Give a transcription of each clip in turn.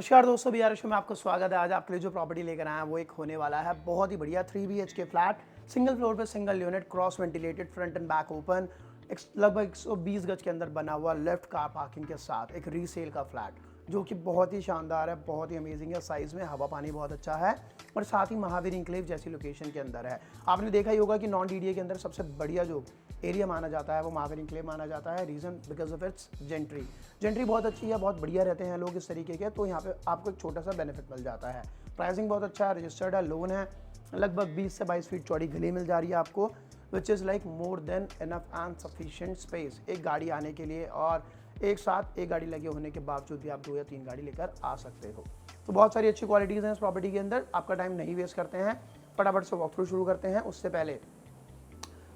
नमस्कार दोस्तों, BR show में आपको स्वागत है। आज आपके लिए जो प्रॉपर्टी लेकर आए हैं वो एक होने वाला है बहुत ही बढ़िया 3 BHK फ्लैट, सिंगल फ्लोर पे single unit, cross ventilated, front end back open, लगभग 120 गज के अंदर बना हुआ लेफ्ट कार पार्किंग के साथ एक रीसेल का फ्लैट जो कि बहुत ही शानदार है, बहुत ही अमेजिंग है। साइज में हवा पानी बहुत अच्छा है और साथ ही महावीर इंक्लेव जैसी लोकेशन के अंदर है। आपने देखा ही होगा कि नॉन DDA के अंदर सबसे बढ़िया जो एरिया माना जाता है वो महावीर इंक्लेव माना जाता है। Reason because of its gentry बहुत अच्छी है, बहुत बढ़िया रहते हैं लोग इस तरीके के, तो यहाँ पे आपको एक छोटा सा बेनिफिट मिल जाता है। प्राइसिंग बहुत अच्छा है, रजिस्टर्ड है, लोन है, लगभग 20 से 22 फीट चौड़ी गली मिल जा रही है आपको, which is like more than enough and sufficient space एक गाड़ी आने के लिए, और एक साथ एक गाड़ी लगे होने के बावजूद भी आप 2 या 3 गाड़ी लेकर आ सकते हो। तो बहुत सारी अच्छी क्वालिटीज़ हैं इस प्रॉपर्टी के अंदर। आपका टाइम नहीं वेस्ट करते हैं, फटाफट से वॉक थ्रू शुरू करते हैं। उससे पहले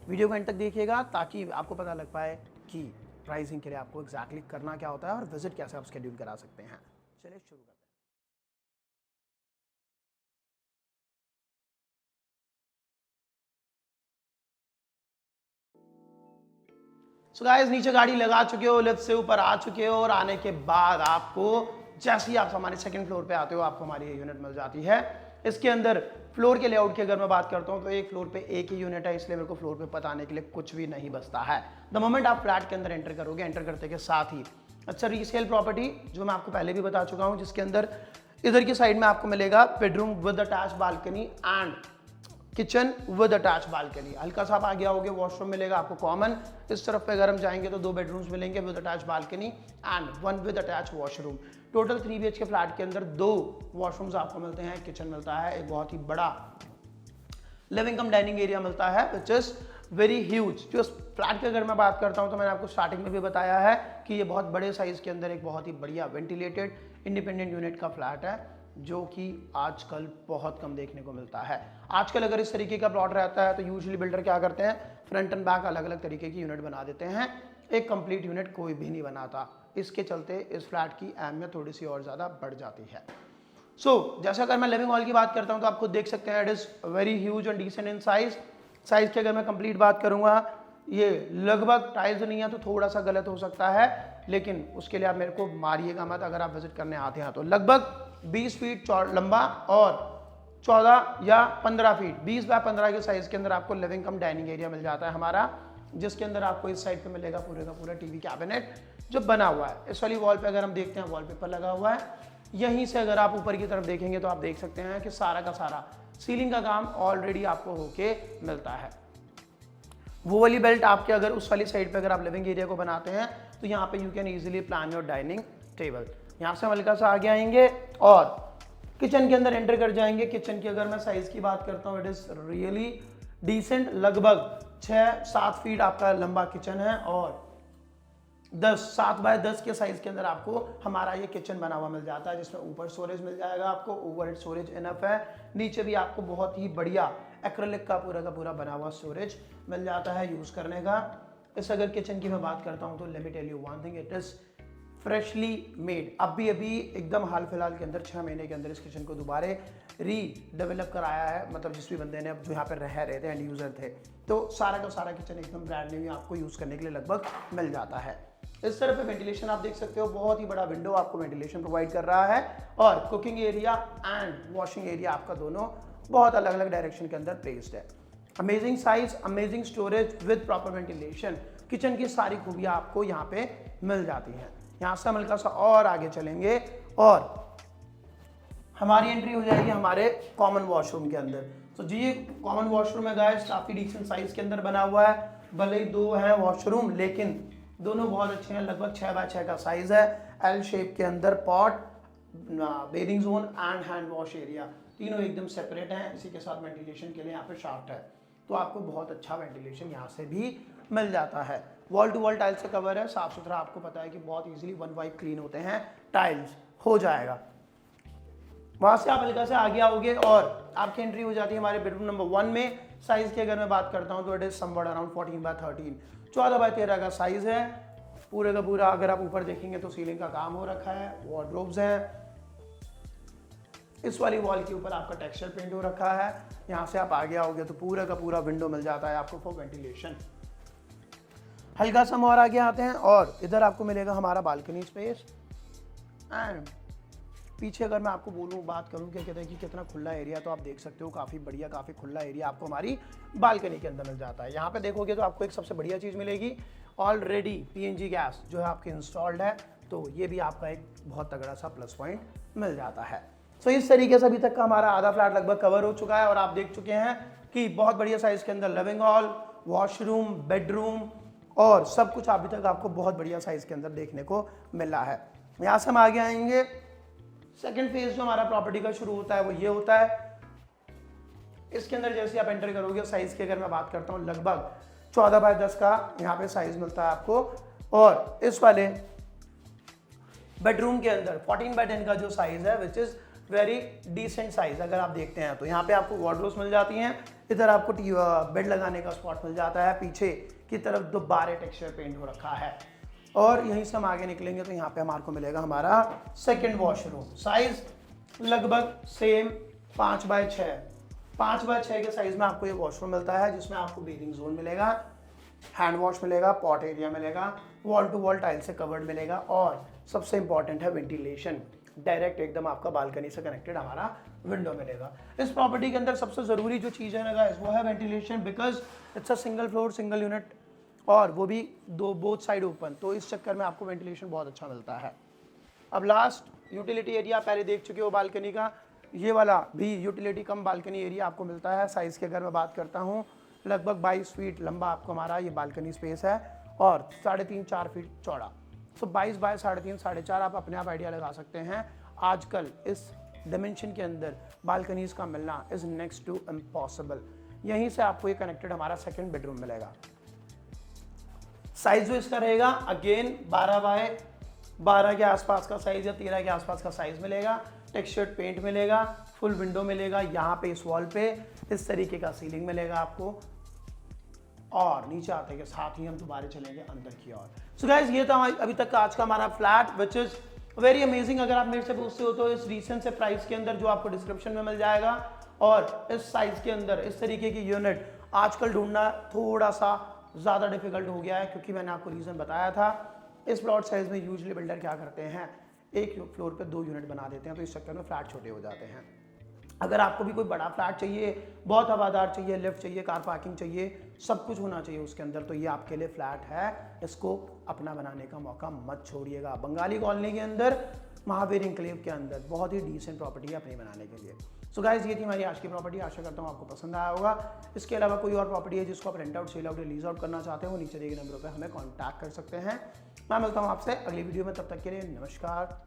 वीडियो को एंड तक देखिएगा ताकि आपको पता लग पाए कि प्राइसिंग के लिए आपको एग्जैक्टली करना क्या होता है और विजिट कैसे आप शेड्यूल करा सकते हैं। चलिए शुरू करते हैं। सो गाइस, नीचे गाड़ी लगा चुके हो, लिफ्ट से ऊपर आ चुके हो और आने के बाद आपको जैसे ही आप हमारे सेकंड फ्लोर पे आते हो आपको हमारी ये यूनिट मिल जाती है। इसके अंदर फ्लोर के लेआउट की अगर मैं बात करता हूँ तो एक फ्लोर पे एक ही यूनिट है, इसलिए मेरे को फ्लोर पे बताने के लिए कुछ भी नहीं बचता है। द मोमेंट आप फ्लैट के अंदर एंटर करोगे, एंटर करते के साथ ही अच्छा रीसेल प्रॉपर्टी जो मैं आपको पहले भी बता चुका हूँ, जिसके अंदर इधर की साइड में आपको मिलेगा bedroom with attach balcony and kitchen with attach balcony. हल्का सा आप आगे आओगे, वॉशरूम मिलेगा आपको कॉमन। इस तरफ पे अगर हम जाएंगे तो 2 बेडरूम्स मिलेंगे with attach balcony and 1 with attach washroom. Total 3 BHK flat के अंदर 2 वॉशरूम्स आपको मिलते हैं, किचन मिलता है, एक बहुत ही बड़ा लिविंग कम डाइनिंग एरिया मिलता है विच इज वेरी ह्यूज। जो फ्लैट की अगर मैं बात करता हूँ तो मैंने आपको स्टार्टिंग में भी बताया है कि ये बहुत बड़े साइज के अंदर एक बहुत ही बढ़िया वेंटिलेटेड इंडिपेंडेंट यूनिट का फ्लैट है जो कि आजकल बहुत कम देखने को मिलता है। आजकल अगर इस तरीके का प्लॉट रहता है तो यूजुअली बिल्डर क्या करते हैं, फ्रंट एंड बैक अलग अलग तरीके की यूनिट बना देते हैं, एक कंप्लीट यूनिट कोई भी नहीं बनाता। इसके चलते इस फ्लैट की अहमियत थोड़ी सी और ज़्यादा बढ़ जाती है। जैसे अगर मैं लिविंग हॉल की बात करता हूँ तो आप खुद देख सकते हैं, it is very huge and decent in size की अगर मैं कंप्लीट बात करूँगा, ये लगभग टाइल्स नहीं है तो थोड़ा सा गलत हो सकता है, लेकिन उसके लिए आप मेरे को मारिएगा मत अगर आप विजिट करने आते हैं तो। लगभग 20 फीट लंबा और 14 या 15 फीट 20 बाय 15 के साइज के अंदर आपको लिविंग कम डाइनिंग एरिया मिल जाता है हमारा, जिसके अंदर आपको इस साइड पे मिलेगा पूरे का पूरा टीवी कैबिनेट जो बना हुआ है। इस वाली वॉल पे अगर हम देखते हैं वॉलपेपर लगा हुआ है, यहीं से अगर आप ऊपर की तरफ देखेंगे तो आप देख सकते हैं कि सारा का सारा सीलिंग का काम ऑलरेडी आपको होके मिलता है। वो वाली बेल्ट आपके अगर उस वाली साइड पे अगर आप लिविंग एरिया को बनाते हैं तो यहाँ पे you can easily plan your dining table. यहाँ से हम हल्का सा आगे आएंगे और किचन के अंदर एंटर कर जाएंगे। किचन की अगर मैं साइज की बात करता हूँ, इट इज रियली डिसेंट। लगभग 6-7 फीट आपका लंबा किचन है और 7 बाय 10 के साइज के अंदर आपको हमारा ये किचन बना हुआ मिल जाता है, जिसमें ऊपर स्टोरेज मिल जाएगा आपको, ओवरहेड स्टोरेज इनफ है। नीचे भी आपको बहुत ही बढ़िया एक्रेलिक का पूरा बना हुआ स्टोरेज मिल जाता है यूज करने का। इस अगर किचन की मैं बात करता हूँ तो let me tell you one thing, it is freshly made. अभी एकदम हाल फिलहाल के अंदर 6 महीने के अंदर इस किचन को दोबारा रीडेवलप कराया है, मतलब जिस भी बंदे ने अब जो यहाँ पर रह रहे थे एंड यूजर थे, तो सारा का सारा किचन एकदम ब्रांड न्यू आपको यूज करने के लिए लगभग मिल जाता है। इस तरह पे वेंटिलेशन आप देख सकते हो, बहुत ही बड़ा विंडो आपको वेंटिलेशन प्रोवाइड कर रहा है और cooking area and washing area आपका दोनों बहुत अलग अलग डायरेक्शन के अंदर प्लेस्ड है। Amazing size, amazing storage with proper ventilation, kitchen की सारी खूबियां आपको यहाँ पे मिल जाती हैं। यहाँ से हम हल्का सा और आगे चलेंगे और हमारी एंट्री हो जाएगी हमारे कॉमन वॉशरूम के अंदर। तो जी ये कॉमन वॉशरूम है गाइस, काफी डिसेंट साइज के अंदर बना हुआ है। भले ही 2 हैं वॉशरूम लेकिन दोनों बहुत अच्छे हैं। लगभग 6 बाय 6 का साइज है, एल शेप के अंदर pot, bathing zone and hand wash area तीनों एकदम सेपरेट हैं। इसी के साथ वेंटिलेशन के लिए यहाँ पे शाफ्ट है, तो आपको बहुत अच्छा वेंटिलेशन यहाँ से भी मिल जाता है। वॉल टू वॉल टाइल्स से कवर है, साफ सुथरा, आपको पता है कि बहुत इजीली 1 वाइप क्लीन होते हैं, टाइल्स हो जाएगा। वहाँ से आप हल्का से आगे आओगे और आपकी एंट्री हो जाती है हमारे बेडरूम नंबर 1 में। साइज की अगर मैं बात करता हूँ तो it is somewhat around 14 by 13, 14 by 13 का साइज है पूरे का पूरा। अगर आप ऊपर देखेंगे तो सीलिंग का काम हो रखा है, वार्डरोब्स हैं, इस वाली वॉल के ऊपर आपका टेक्सचर पेंट हो रखा है। यहाँ से आप आगे आओगे तो पूरा का पूरा विंडो मिल जाता है आपको फॉर वेंटिलेशन। हल्का सा हम और आगे आते हैं और इधर आपको मिलेगा हमारा बालकनी स्पेस एंड पीछे अगर मैं आपको बोलूँ, बात करूँ क्या कहते हैं कि कितना खुला एरिया, तो आप देख सकते हो काफ़ी बढ़िया, काफ़ी खुला एरिया आपको हमारी बालकनी के अंदर मिल जाता है। यहाँ पे देखोगे तो आपको एक सबसे बढ़िया चीज़ मिलेगी, ऑलरेडी पीएनजी गैस जो है आपके इंस्टॉल्ड है, तो ये भी आपका एक बहुत तगड़ा सा प्लस पॉइंट मिल जाता है। तो इस तरीके से अभी तक का हमारा आधा फ्लैट लगभग कवर हो चुका है और आप देख चुके हैं कि बहुत बढ़िया साइज के अंदर लिविंग हॉल, वॉशरूम, बेडरूम और सब कुछ अभी तक आपको बहुत बढ़िया साइज के अंदर देखने को मिला है। यहाँ से हम आगे आएंगे, सेकंड फेज जो हमारा प्रॉपर्टी का शुरू होता है वो ये होता है। इसके अंदर जैसे आप एंटर करोगे, साइज की अगर मैं बात करता हूँ, लगभग 14 बाय 10 का यहाँ पे साइज मिलता है आपको। और इस वाले बेडरूम के अंदर 14 बाय 10 का जो साइज है, which is very decent size अगर आप देखते हैं तो। यहाँ पे आपको वार्डरोब्स मिल जाती हैं, इधर आपको बेड लगाने का स्पॉट मिल जाता है, पीछे की तरफ दोबारे टेक्सचर पेंट हो रखा है। और यहीं से हम आगे निकलेंगे तो यहाँ पे हमारे को मिलेगा हमारा सेकंड वॉशरूम। साइज लगभग सेम 5 बाय 6 के साइज में आपको ये वॉशरूम मिलता है, जिसमें आपको बेसिंग जोन मिलेगा, हैंड वॉश मिलेगा, पॉट एरिया मिलेगा, वॉल टू वॉल टाइल से कवर्ड मिलेगा और सबसे इंपॉर्टेंट है वेंटिलेशन, डायरेक्ट एकदम आपका बालकनी से कनेक्टेड हमारा विंडो मिलेगा। इस प्रॉपर्टी के अंदर सबसे ज़रूरी जो चीज़ है ना गाइस, वो है ventilation, because it's a single floor single unit और वो भी बोथ साइड ओपन, तो इस चक्कर में आपको वेंटिलेशन बहुत अच्छा मिलता है। अब लास्ट यूटिलिटी एरिया पहले देख चुके हो बालकनी का, ये वाला भी यूटिलिटी कम बालकनी एरिया आपको मिलता है। साइज़ की अगर मैं बात करता हूँ, लगभग 22 फीट लंबा आपको हमारा ये बालकनी स्पेस है और 3.5-4 फीट चौड़ा। सो 22 बाय 3.5 4.5 आप अपने आप आइडिया लगा सकते हैं। आजकल इस डिमेंशन के अंदर बालकनीज का मिलना इज नेक्स्ट टू इम्पॉसिबल। यहीं से आपको ये कनेक्टेड हमारा सेकंड बेडरूम मिलेगा। साइज जो इसका रहेगा अगेन 12 बाय 12 के आसपास का साइज या 13 के आसपास का साइज मिलेगा। टेक्सचर्ड पेंट मिलेगा, फुल विंडो मिलेगा, यहाँ पे इस वॉल पे इस तरीके का सीलिंग मिलेगा आपको। और नीचे आते के साथ ही हम दोबारा चलेंगे अंदर की ओर। सो गाइस, ये था अभी तक का आज का हमारा flat, which is very amazing. अगर आप मेरे से पूछते हो तो इस रीसेंट से प्राइस के अंदर जो आपको डिस्क्रिप्शन में मिल जाएगा और इस साइज के अंदर इस तरीके की यूनिट आजकल ढूंढना थोड़ा सा ज़्यादा डिफिकल्ट हो गया है, क्योंकि मैंने आपको रीज़न बताया था। इस प्लॉट साइज में यूजुअली बिल्डर क्या करते हैं, एक फ्लोर पे 2 यूनिट बना देते हैं, तो इस चक्कर में फ्लैट छोटे हो जाते हैं। अगर आपको भी कोई बड़ा फ्लैट चाहिए, बहुत हवादार चाहिए, लिफ्ट चाहिए, कार पार्किंग चाहिए, सब कुछ होना चाहिए उसके अंदर, तो ये आपके लिए फ्लैट है। इसको अपना बनाने का मौका मत छोड़िएगा। बंगाली कॉलोनी के अंदर, महावीर इंक्लेव के अंदर बहुत ही डिसेंट प्रॉपर्टी है अपनी बनाने के लिए। सो गाइस, ये थी हमारी आज की प्रॉपर्टी। आशा करता हूँ आपको पसंद आया होगा। इसके अलावा कोई और प्रॉपर्टी है जिसको आप rent out, sell out, release out करना चाहते हो, नीचे दिए गए नंबरों पर हमें कॉन्टैक्ट कर सकते हैं। मैं मिलता हूँ आपसे अगली वीडियो में, तब तक के लिए नमस्कार।